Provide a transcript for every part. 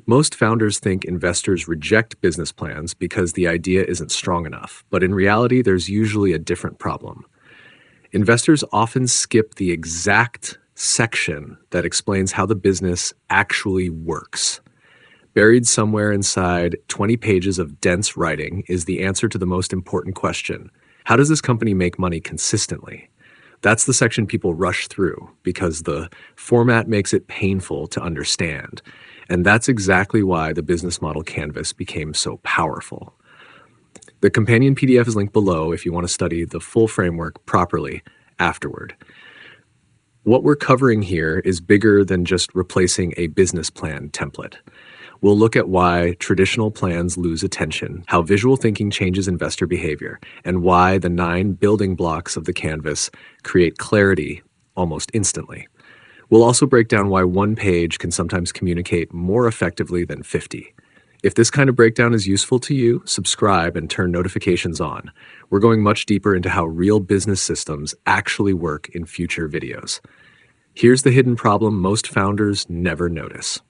Most founders think investors reject business plans because the idea isn't strong enough, but in reality, there's usually a different problem. Investors often skip the exact section that explains how the business actually works. Buried somewhere inside 20 pages of dense writing is the answer to the most important question: how does this company make money consistently? That's the section people rush through because the format makes it painful to understand. And that's exactly why the business model canvas became so powerful. The companion PDF is linked below if you want to study the full framework properly afterward. What we're covering here is bigger than just replacing a business plan template. We'll look at why traditional plans lose attention, how visual thinking changes investor behavior, and why the 9 building blocks of the canvas create clarity almost instantly. We'll also break down why one page can sometimes communicate more effectively than 50. If this kind of breakdown is useful to you, subscribe and turn notifications on. We're going much deeper into how real business systems actually work in future videos. Here's the hidden problem most founders never notice.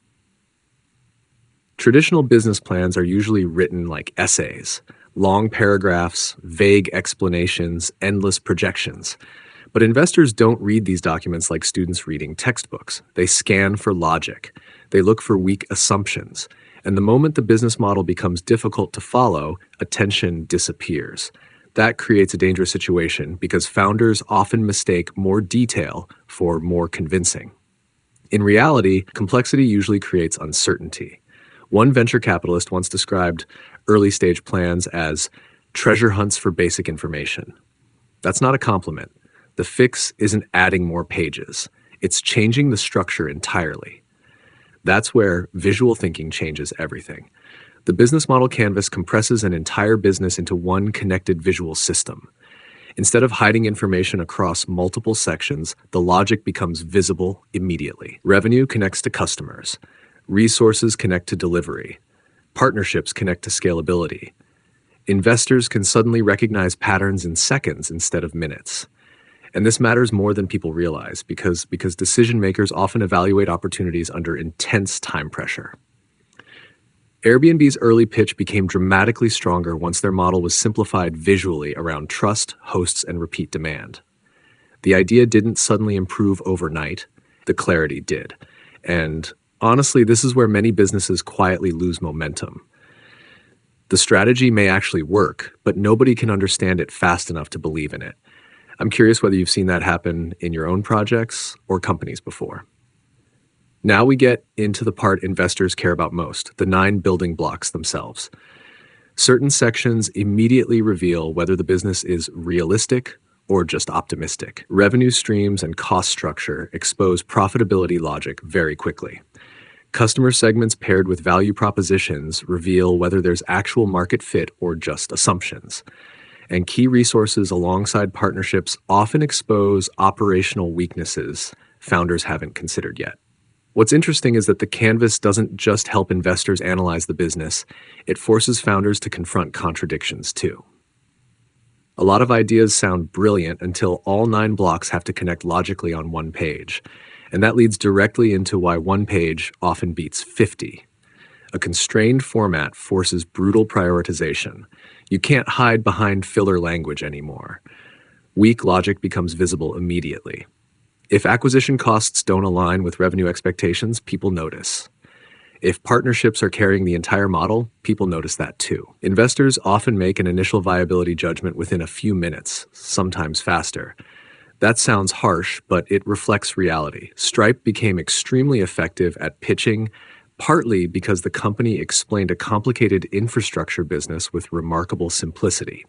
Traditional business plans are usually written like essays, long paragraphs, vague explanations, endless projections. But investors don't read these documents like students reading textbooks. They scan for logic. They look for weak assumptions. And the moment the business model becomes difficult to follow, attention disappears. That creates a dangerous situation because founders often mistake more detail for more convincing. In reality, complexity usually creates uncertainty. One venture capitalist once described early-stage plans as treasure hunts for basic information. That's not a compliment. The fix isn't adding more pages. It's changing the structure entirely. That's where visual thinking changes everything. The business model canvas compresses an entire business into one connected visual system. Instead of hiding information across multiple sections, the logic becomes visible immediately. Revenue connects to customers. Resources connect to delivery. Partnerships connect to scalability. Investors can suddenly recognize patterns in seconds instead of minutes. And this matters more than people realize because decision makers often evaluate opportunities under intense time pressure. Airbnb's early pitch became dramatically stronger once their model was simplified visually around trust, hosts, and repeat demand. The idea didn't suddenly improve overnight. The clarity did. And honestly, this is where many businesses quietly lose momentum. The strategy may actually work, but nobody can understand it fast enough to believe in it. I'm curious whether you've seen that happen in your own projects or companies before. Now we get into the part investors care about most, the 9 building blocks themselves. Certain sections immediately reveal whether the business is realistic or just optimistic. Revenue streams and cost structure expose profitability logic very quickly. Customer segments paired with value propositions reveal whether there's actual market fit or just assumptions. And key resources alongside partnerships often expose operational weaknesses founders haven't considered yet. What's interesting is that the canvas doesn't just help investors analyze the business, it forces founders to confront contradictions too. A lot of ideas sound brilliant until all 9 blocks have to connect logically on one page. And that leads directly into why one page often beats 50. A constrained format forces brutal prioritization. You can't hide behind filler language anymore. Weak logic becomes visible immediately. If acquisition costs don't align with revenue expectations, people notice. If partnerships are carrying the entire model, people notice that too. Investors often make an initial viability judgment within a few minutes, sometimes faster. That sounds harsh, but it reflects reality. Stripe became extremely effective at pitching, partly because the company explained a complicated infrastructure business with remarkable simplicity.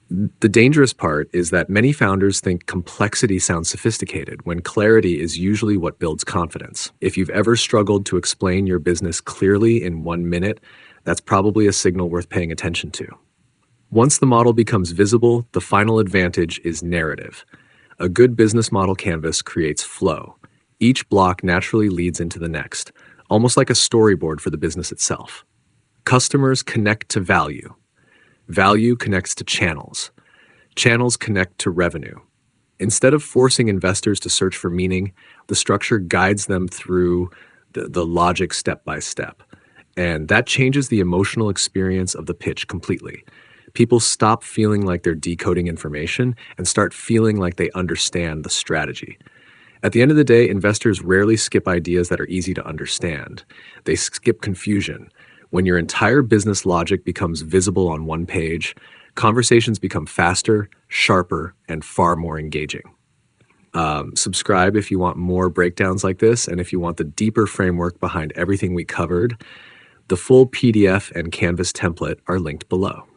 The dangerous part is that many founders think complexity sounds sophisticated when clarity is usually what builds confidence. If you've ever struggled to explain your business clearly in 1 minute, that's probably a signal worth paying attention to. Once the model becomes visible, the final advantage is narrative. A good business model canvas creates flow. Each block naturally leads into the next, almost like a storyboard for the business itself. Customers connect to value. Value connects to channels. Channels connect to revenue. Instead of forcing investors to search for meaning, the structure guides them through the logic step by step. And that changes the emotional experience of the pitch completely. People stop feeling like they're decoding information and start feeling like they understand the strategy. At the end of the day, investors rarely skip ideas that are easy to understand. They skip confusion. When your entire business logic becomes visible on one page, conversations become faster, sharper, and far more engaging. Subscribe if you want more breakdowns like this, and if you want the deeper framework behind everything we covered. The full PDF and Canvas template are linked below.